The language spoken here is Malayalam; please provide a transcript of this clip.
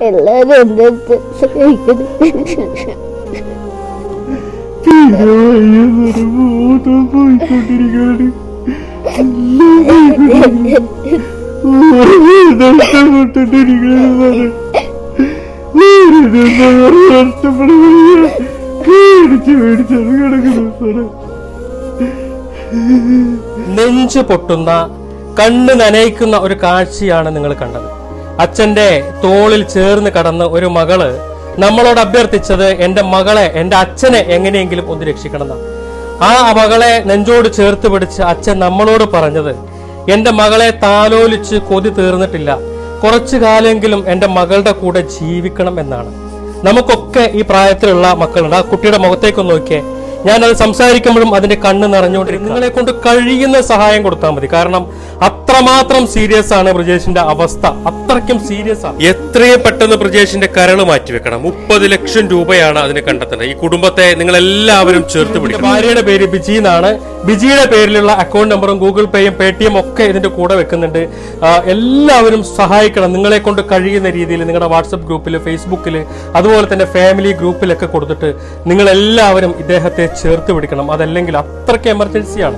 എല്ലാരും എന്റെ സഹിക്കണം. പോയിക്കൊണ്ടിരിക്കുകയാണ്. നെഞ്ചു പൊട്ടുന്ന കണ്ണ് നനയിക്കുന്ന ഒരു കാഴ്ചയാണ് നിങ്ങൾ കണ്ടത്. അച്ഛന്റെ തോളിൽ ചേർന്ന് കടന്ന് ഒരു മകള് നമ്മളോട് അഭ്യർത്ഥിച്ചത് എന്റെ മകളെ, എന്റെ അച്ഛനെ എങ്ങനെയെങ്കിലും ഒന്ന് രക്ഷിക്കണം. ആ മകളെ നെഞ്ചോട് ചേർത്ത് പിടിച്ച് അച്ഛൻ നമ്മളോട് പറഞ്ഞത്, എന്റെ മകളെ താലോലിച്ച് കൊതി തീർന്നിട്ടില്ല, കുറച്ചു കാലെങ്കിലും എന്റെ മകളുടെ കൂടെ ജീവിക്കണം എന്നാണ്. നമുക്കൊക്കെ ഈ പ്രായത്തിലുള്ള മക്കളുണ്ട്. ആ കുട്ടിയുടെ മുഖത്തേക്കൊന്ന് നോക്കിയേ. ഞാനത് സംസാരിക്കുമ്പോഴും അതിന്റെ കണ്ണ് നിറഞ്ഞുകൊണ്ടിരിക്കും. നിങ്ങളെ കൊണ്ട് കഴിയുന്ന സഹായം കൊടുത്താൽ മതി. കാരണം അത്രമാത്രം സീരിയസ് ആണ് ബ്രിജേഷിന്റെ അവസ്ഥ, അത്രയ്ക്കും സീരിയസ് ആണ്. എത്രയും പെട്ടെന്ന് ബ്രിജേഷിന്റെ കരൾ മാറ്റിവെക്കണം. 30 ലക്ഷം രൂപയാണ് അതിന് കണ്ടെത്തേണ്ടത്. ഈ കുടുംബത്തെ നിങ്ങൾ എല്ലാവരും ചേർത്ത് പിടിക്കും. ഭാര്യയുടെ പേര് ബിജി എന്നാണ്. ബിജിയുടെ പേരിലുള്ള അക്കൗണ്ട് നമ്പറും ഗൂഗിൾ പേയും പേടിഎം ഒക്കെ ഇതിന്റെ കൂടെ വെക്കുന്നുണ്ട്. എല്ലാവരും സഹായിക്കണം. നിങ്ങളെ കൊണ്ട് കഴിയുന്ന രീതിയിൽ നിങ്ങളുടെ വാട്സപ്പ് ഗ്രൂപ്പിൽ, ഫേസ്ബുക്കിൽ, അതുപോലെ തന്നെ ഫാമിലി ഗ്രൂപ്പിലൊക്കെ കൊടുത്തിട്ട് നിങ്ങൾ എല്ലാവരും ഇദ്ദേഹത്തെ ചേർത്ത് പിടിക്കണം. അതല്ലെങ്കിൽ അത്രയ്ക്ക് എമർജൻസിയാണ്.